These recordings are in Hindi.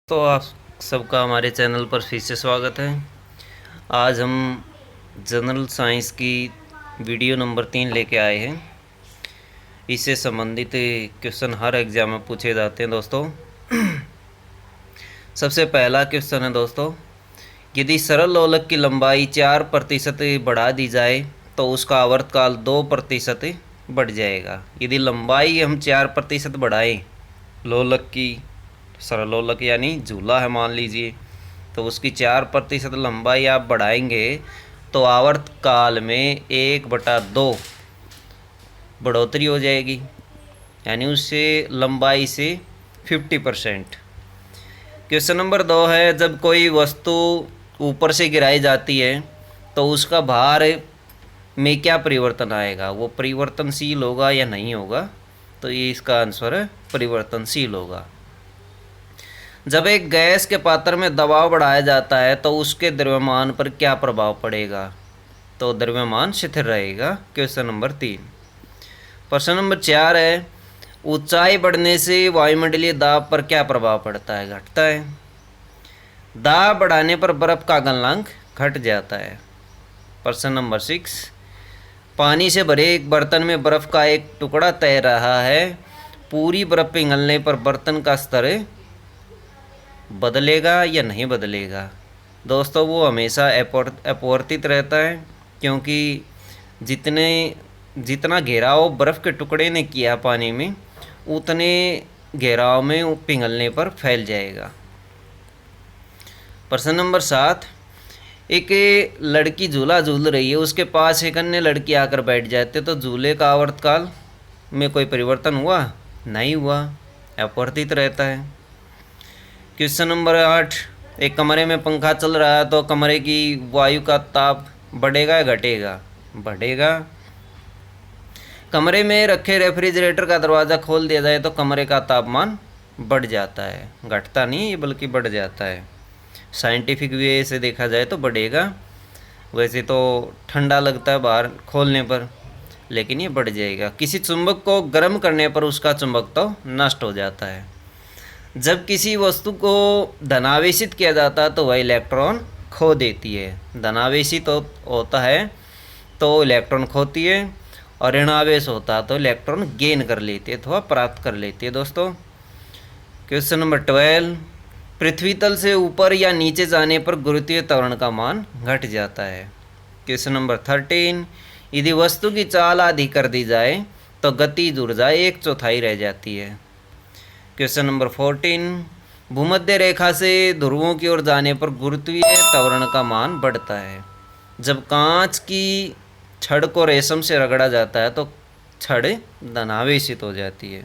तो आप सबका हमारे चैनल पर फिर से स्वागत है। आज हम जनरल साइंस की वीडियो नंबर 3 लेके आए हैं। इससे संबंधित क्वेश्चन हर एग्ज़ाम में पूछे जाते हैं दोस्तों। सबसे पहला क्वेश्चन है दोस्तों, यदि सरल लोलक की लंबाई 4% बढ़ा दी जाए तो उसका आवर्तकाल 2% बढ़ जाएगा। यदि लंबाई हम 4% बढ़ाएं लोलक की, सरल लोलक यानी झूला है मान लीजिए, तो उसकी 4% लंबाई आप बढ़ाएंगे तो आवर्तकाल में 1/2 बढ़ोतरी हो जाएगी, यानी उससे लंबाई से 50%। क्वेश्चन नंबर 2 है, जब कोई वस्तु ऊपर से गिराई जाती है तो उसका भार में क्या परिवर्तन आएगा, वो परिवर्तनशील होगा या नहीं होगा? तो ये इसका आंसर है परिवर्तनशील होगा। जब एक गैस के पात्र में दबाव बढ़ाया जाता है तो उसके द्रव्यमान पर क्या प्रभाव पड़ेगा? तो द्रव्यमान स्थिर रहेगा। Question number 3। प्रश्न नंबर 4 है, ऊंचाई बढ़ने से वायुमंडलीय दाब पर क्या प्रभाव पड़ता है? घटता है। दाब बढ़ाने पर बर्फ का गलनांक घट जाता है। प्रश्न नंबर 6, पानी से भरे एक बर्तन में बर्फ का एक टुकड़ा तैर रहा है, पूरी बर्फ पिघलने पर बर्तन का स्तर बदलेगा या नहीं बदलेगा? दोस्तों वो हमेशा अपवर्तित रहता है, क्योंकि जितना घेराव बर्फ़ के टुकड़े ने किया पानी में, उतने घेराव में पिघलने पर फैल जाएगा। प्रश्न नंबर 7, एक लड़की झूला झूल रही है, उसके पास एक अन्य लड़की आकर बैठ जाते तो झूले का आवर्तकाल में कोई परिवर्तन हुआ? नहीं हुआ, अपवर्तित रहता है। क्वेश्चन नंबर 8, एक कमरे में पंखा चल रहा है तो कमरे की वायु का ताप बढ़ेगा या घटेगा? बढ़ेगा। कमरे में रखे रेफ्रिजरेटर का दरवाज़ा खोल दिया जाए तो कमरे का तापमान बढ़ जाता है, घटता नहीं, ये बल्कि बढ़ जाता है। साइंटिफिक वे से देखा जाए तो बढ़ेगा। वैसे तो ठंडा लगता है बाहर खोलने पर, लेकिन ये बढ़ जाएगा। किसी चुंबक को गर्म करने पर उसका चुंबक तो नष्ट हो जाता है। जब किसी वस्तु को धनावेशित किया जाता है तो वह इलेक्ट्रॉन खो देती है। धनावेशित होता है तो इलेक्ट्रॉन खोती है, और ऋणावेश होता है तो इलेक्ट्रॉन गेन कर लेती है अथवा प्राप्त कर लेती है। दोस्तों क्वेश्चन नंबर 12, पृथ्वी तल से ऊपर या नीचे जाने पर गुरुत्वीय त्वरण का मान घट जाता है। क्वेश्चन नंबर 13, यदि वस्तु की चाल आधी कर दी जाए तो गतिज ऊर्जा 1/4 रह जाती है। क्वेश्चन नंबर 14, भूमध्य रेखा से ध्रुवों की ओर जाने पर गुरुत्वीय त्वरण का मान बढ़ता है। जब कांच की छड़ को रेशम से रगड़ा जाता है तो छड़ धनावेशित हो जाती है।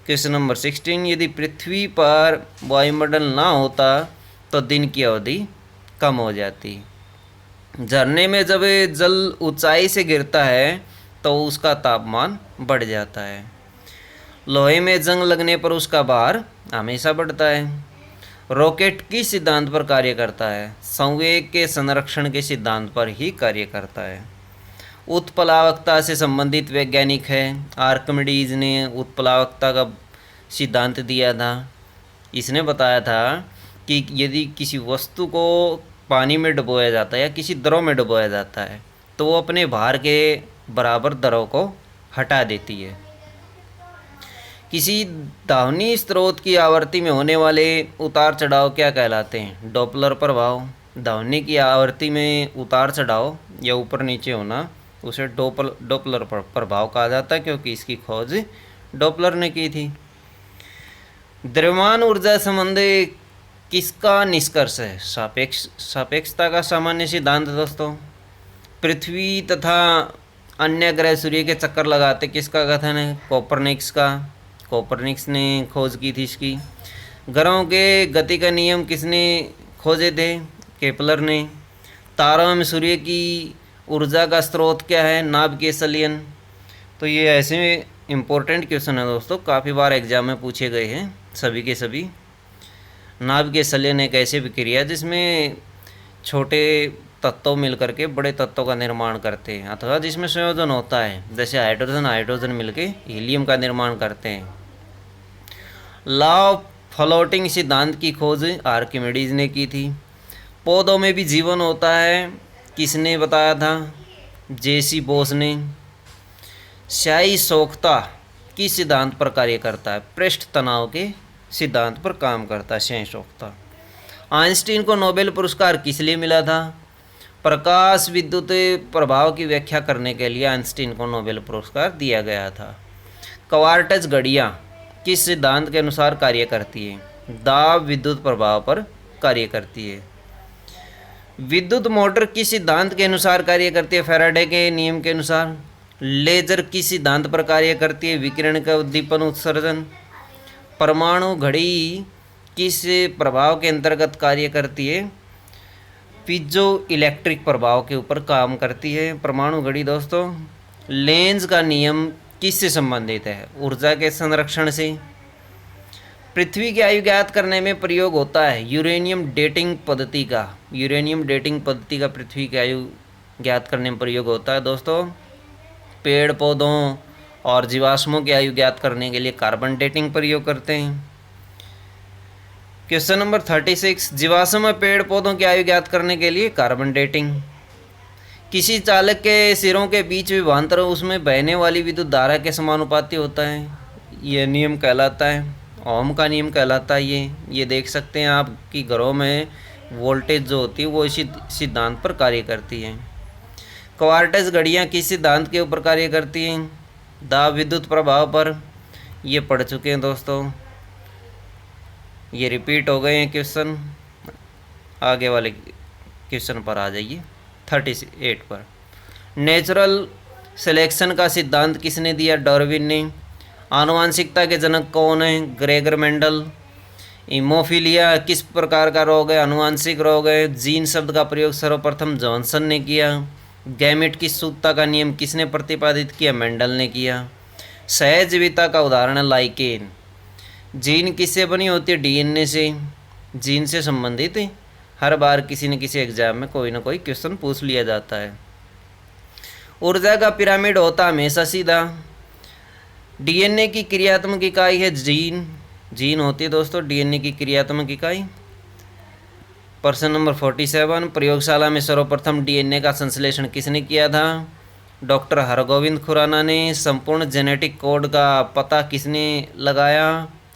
क्वेश्चन नंबर 16, यदि पृथ्वी पर वायुमंडल ना होता तो दिन की अवधि कम हो जाती। झरने में जब जल ऊंचाई से गिरता है तो उसका तापमान बढ़ जाता है। लोहे में जंग लगने पर उसका भार हमेशा बढ़ता है। रॉकेट किस सिद्धांत पर कार्य करता है? संवेग के संरक्षण के सिद्धांत पर ही कार्य करता है। उत्प्लावकता से संबंधित वैज्ञानिक है आर्किमिडीज ने उत्प्लावकता का सिद्धांत दिया था। इसने बताया था कि यदि किसी वस्तु को पानी में डुबोया जाता है या किसी द्रव में डुबोया जाता है तो वो अपने भार के बराबर द्रव को हटा देती है। किसी ध्वनि स्रोत की आवृत्ति में होने वाले उतार चढ़ाव क्या कहलाते हैं? डॉपलर प्रभाव। ध्वनि की आवृत्ति में उतार चढ़ाव या ऊपर नीचे होना उसे डॉपलर प्रभाव कहा जाता है, क्योंकि इसकी खोज डॉपलर ने की थी। द्रव्यमान ऊर्जा संबंधी किसका निष्कर्ष है? सापेक्षता का सामान्य सिद्धांत। दोस्तों पृथ्वी तथा अन्य ग्रह सूर्य के चक्कर लगाते किसका कथन है? कोपरनिकस का। कोपरनिकस ने खोज की थी इसकी। ग्रहों के गति का नियम किसने खोजे थे? केपलर ने। तारों में सूर्य की ऊर्जा का स्रोत क्या है? नाभिकीय संलयन। तो ये ऐसे इम्पोर्टेंट क्वेश्चन है दोस्तों, काफ़ी बार एग्जाम में पूछे गए हैं सभी के सभी। नाभिकीय संलयन एक ऐसी प्रक्रिया जिसमें छोटे तत्व मिलकर के बड़े तत्वों का निर्माण करते हैं, अथवा जिसमें संयोजन होता है, जैसे हाइड्रोजन हाइड्रोजन मिलके हीलियम का निर्माण करते हैं। लॉ ऑफ फ्लोटिंग सिद्धांत की खोज आर्किमिडीज ने की थी। पौधों में भी जीवन होता है, किसने बताया था? जेसी बोस ने। स्याही सोखता किस सिद्धांत पर कार्य करता है? पृष्ठ तनाव के सिद्धांत पर काम करता है स्याही सोखता। आइंस्टीन को नोबेल पुरस्कार किस लिए मिला था? प्रकाश विद्युत प्रभाव की व्याख्या करने के लिए आइंस्टीन को नोबेल पुरस्कार दिया गया था। क्वार्ट्ज घड़ियाँ किस सिद्धांत के अनुसार कार्य करती है? दाब विद्युत प्रभाव पर कार्य करती है। विद्युत मोटर किस सिद्धांत के अनुसार कार्य करती है? फैराडे के नियम के अनुसार। लेजर किस सिद्धांत पर कार्य करती है? विकिरण का उद्दीपन उत्सर्जन। परमाणु घड़ी किस प्रभाव के अंतर्गत कार्य करती है? पीजो इलेक्ट्रिक प्रभाव के ऊपर काम करती है परमाणु घड़ी दोस्तों। लेंज का नियम किससे संबंधित है? ऊर्जा के संरक्षण से। पृथ्वी की आयु ज्ञात करने में प्रयोग होता है यूरेनियम डेटिंग पद्धति का। यूरेनियम डेटिंग पद्धति का पृथ्वी की आयु ज्ञात करने में प्रयोग होता है दोस्तों। पेड़ पौधों और जीवाश्मों की आयु ज्ञात करने के लिए कार्बन डेटिंग प्रयोग करते हैं। क्वेश्चन नंबर 36, जीवाश्म में पेड़ पौधों की आयु ज्ञात करने के लिए कार्बन डेटिंग। किसी चालक के सिरों के बीच विभवांतर उसमें बहने वाली विद्युत धारा के समानुपाती होता है। यह नियम कहलाता है ओम का नियम कहलाता है। ये देख सकते हैं आपकी घरों में वोल्टेज जो होती है वो इसी सिद्धांत पर कार्य करती है। क्वार्ट्ज घड़ियाँ किस सिद्धांत के ऊपर कार्य करती हैं? दाब विद्युत प्रभाव पर। ये पढ़ चुके हैं दोस्तों, ये रिपीट हो गए हैं क्वेश्चन। आगे वाले क्वेश्चन पर आ जाइए 38 पर। नेचुरल सिलेक्शन का सिद्धांत किसने दिया? डार्विन ने। आनुवांशिकता के जनक कौन है? Gregor Mendel. हीमोफीलिया किस प्रकार का रोग है? आनुवांशिक रोग है। जीन शब्द का प्रयोग सर्वप्रथम जॉनसन ने किया। गैमेट की शुद्धता का नियम किसने प्रतिपादित किया? मेंडल ने किया। सहजीविता का उदाहरण है लाइकेन। जीन किससे बनी होती है? डीएनए से। जीन से संबंधित हर बार किसी न किसी एग्जाम में कोई ना कोई क्वेश्चन पूछ लिया जाता है। ऊर्जा का पिरामिड होता हमेशा सीधा। डीएनए की क्रियात्मक इकाई है जीन। जीन होती है दोस्तों डीएनए की क्रियात्मक इकाई। प्रश्न नंबर 47, प्रयोगशाला में सर्वप्रथम डीएनए का संश्लेषण किसने किया था? डॉक्टर हरगोविंद खुराना ने। संपूर्ण जेनेटिक कोड का पता किसने लगाया?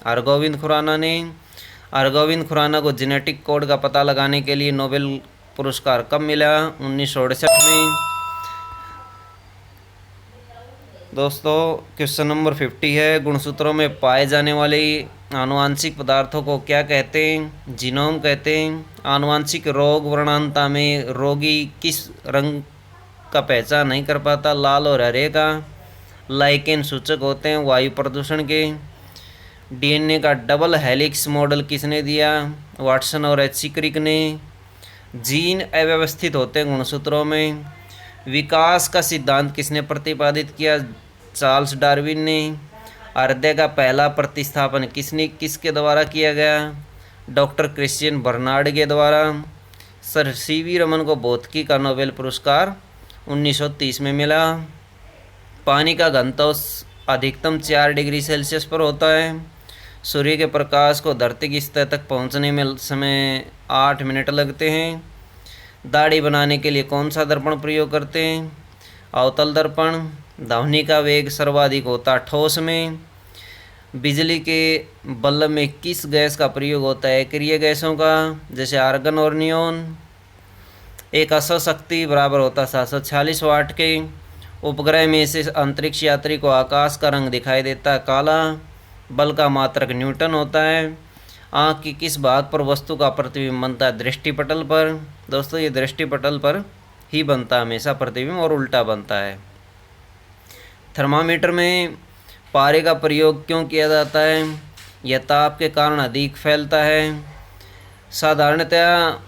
हरगोविंद खुराना ने। हरगोविंद खुराना को जेनेटिक कोड का पता लगाने के लिए नोबेल पुरस्कार कब मिला? 1968 में। दोस्तों क्वेश्चन नंबर 50 है, गुणसूत्रों में पाए जाने वाले आनुवांशिक पदार्थों को क्या कहते हैं? जीनोम कहते हैं। आनुवांशिक रोग वर्णांता में रोगी किस रंग का पहचान नहीं कर पाता? लाल और हरे का। लाइकेन सूचक होते हैं वायु प्रदूषण के। डीएनए का डबल हेलिक्स मॉडल किसने दिया? वाटसन और एच क्रिक ने। जीन अव्यवस्थित होते हैं गुणसूत्रों में। विकास का सिद्धांत किसने प्रतिपादित किया? चार्ल्स डार्विन ने। हृदय का पहला प्रतिस्थापन किसके द्वारा किया गया? डॉक्टर क्रिश्चियन बर्नार्ड के द्वारा। सर सीवी रमन को भौतिकी का नोबेल पुरस्कार 1930 में मिला। पानी का घनत्व अधिकतम 4 डिग्री सेल्सियस पर होता है। सूर्य के प्रकाश को धरती की सतह तक पहुंचने में समय 8 मिनट लगते हैं। दाढ़ी बनाने के लिए कौन सा दर्पण प्रयोग करते हैं? अवतल दर्पण। ध्वनि का वेग सर्वाधिक होता है ठोस में। बिजली के बल्ब में किस गैस का प्रयोग होता है? अक्रिय गैसों का, जैसे आर्गन और नियोन। एक अश्व शक्ति बराबर होता है 746 वाट के। उपग्रह में से अंतरिक्ष यात्री को आकाश का रंग दिखाई देता है काला। बल का मात्रक न्यूटन होता है। आँख की किस भाग पर वस्तु का प्रतिबिंब बनता है? दृष्टिपटल पर। दोस्तों ये दृष्टिपटल पर ही बनता है हमेशा प्रतिबिंब, और उल्टा बनता है। थर्मामीटर में पारे का प्रयोग क्यों किया जाता है? यह ताप के कारण अधिक फैलता है। साधारणतया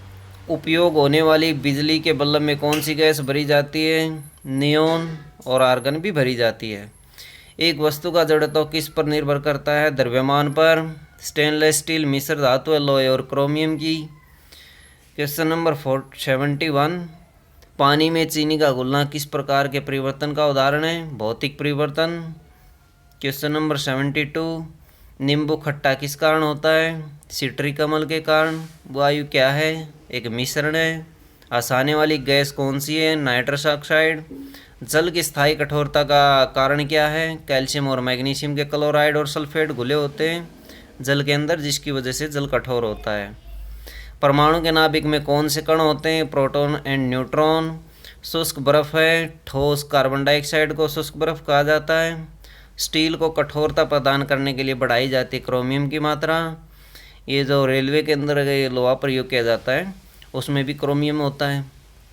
उपयोग होने वाली बिजली के बल्ब में कौन सी गैस भरी जाती है? नियोन और आर्गन भी भरी जाती है। एक वस्तु का जड़त्व किस पर निर्भर करता है? द्रव्यमान पर। स्टेनलेस स्टील मिश्र धातु है लोहे और क्रोमियम की। क्वेश्चन नंबर 71, पानी में चीनी का घुलना किस प्रकार के परिवर्तन का उदाहरण है? भौतिक परिवर्तन। क्वेश्चन नंबर 72, नींबू खट्टा किस कारण होता है? सिट्रिक अम्ल के कारण। वायु क्या है? एक मिश्रण है। आसाने वाली गैस कौन सी है? Nitrous oxide. जल की स्थायी कठोरता का कारण क्या है? कैल्शियम और मैग्नीशियम के क्लोराइड और सल्फेट घुले होते हैं जल के अंदर, जिसकी वजह से जल कठोर होता है। परमाणु के नाभिक में कौन से कण होते हैं? Proton and neutron. शुष्क बर्फ है। ठोस कार्बन डाइऑक्साइड को शुष्क बर्फ कहा जाता है। स्टील को कठोरता प्रदान करने के लिए बढ़ाई जाती है क्रोमियम की मात्रा। ये जो रेलवे के अंदर ये लोहा प्रयोग किया जाता है उसमें भी क्रोमियम होता है,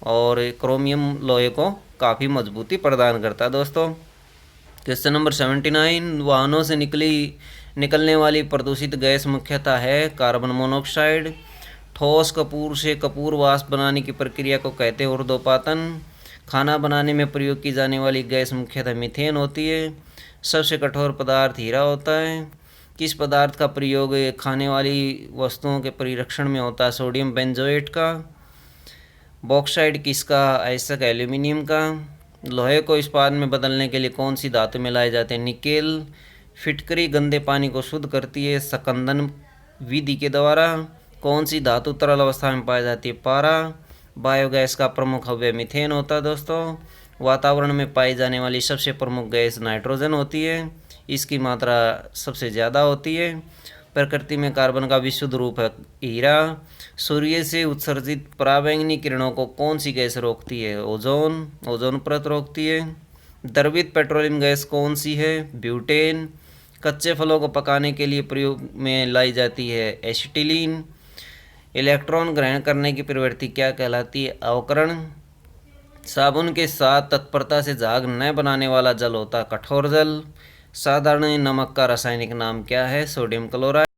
और क्रोमियम लोहे को काफ़ी मजबूती प्रदान करता है। दोस्तों, क्वेश्चन नंबर 79, वाहनों से निकलने वाली प्रदूषित गैस मुख्यतः है कार्बन मोनोऑक्साइड। ठोस कपूर से कपूर वाष्प बनाने की प्रक्रिया को कहते हैं ऊर्ध्वपातन। खाना बनाने में प्रयोग की जाने वाली गैस मुख्यतः मीथेन होती है। सबसे कठोर पदार्थ हीरा होता है। किस पदार्थ का प्रयोग खाने वाली वस्तुओं के परिरक्षण में होता है? सोडियम बेंजोएट का। बॉक्साइड किसका? आयस्क एल्यूमिनियम का। लोहे को इस्पात में बदलने के लिए कौन सी धातु मिलाए जाते हैं? निकेल। फिटकरी गंदे पानी को शुद्ध करती है सकंदन विधि के द्वारा। कौन सी धातु तरल अवस्था में पाई जाती है? पारा। बायोगैस का प्रमुख अवयव मीथेन होता है। दोस्तों, वातावरण में पाई जाने वाली सबसे प्रमुख गैस नाइट्रोजन होती है, इसकी मात्रा सबसे ज़्यादा होती है। प्रकृति में कार्बन का विशुद्ध रूप है हीरा। सूर्य से उत्सर्जित पराबैंगनी किरणों को कौन सी गैस रोकती है? ओजोन। ओजोन परत रोकती है। द्रवित पेट्रोलियम गैस कौन सी है? ब्यूटेन। कच्चे फलों को पकाने के लिए प्रयोग में लाई जाती है एसिटिलीन। इलेक्ट्रॉन ग्रहण करने की प्रवृत्ति क्या कहलाती है? अवकरण। साबुन के साथ तत्परता से झाग न बनाने वाला जल होता है कठोर जल। साधारण नमक का रासायनिक नाम क्या है? Sodium chloride.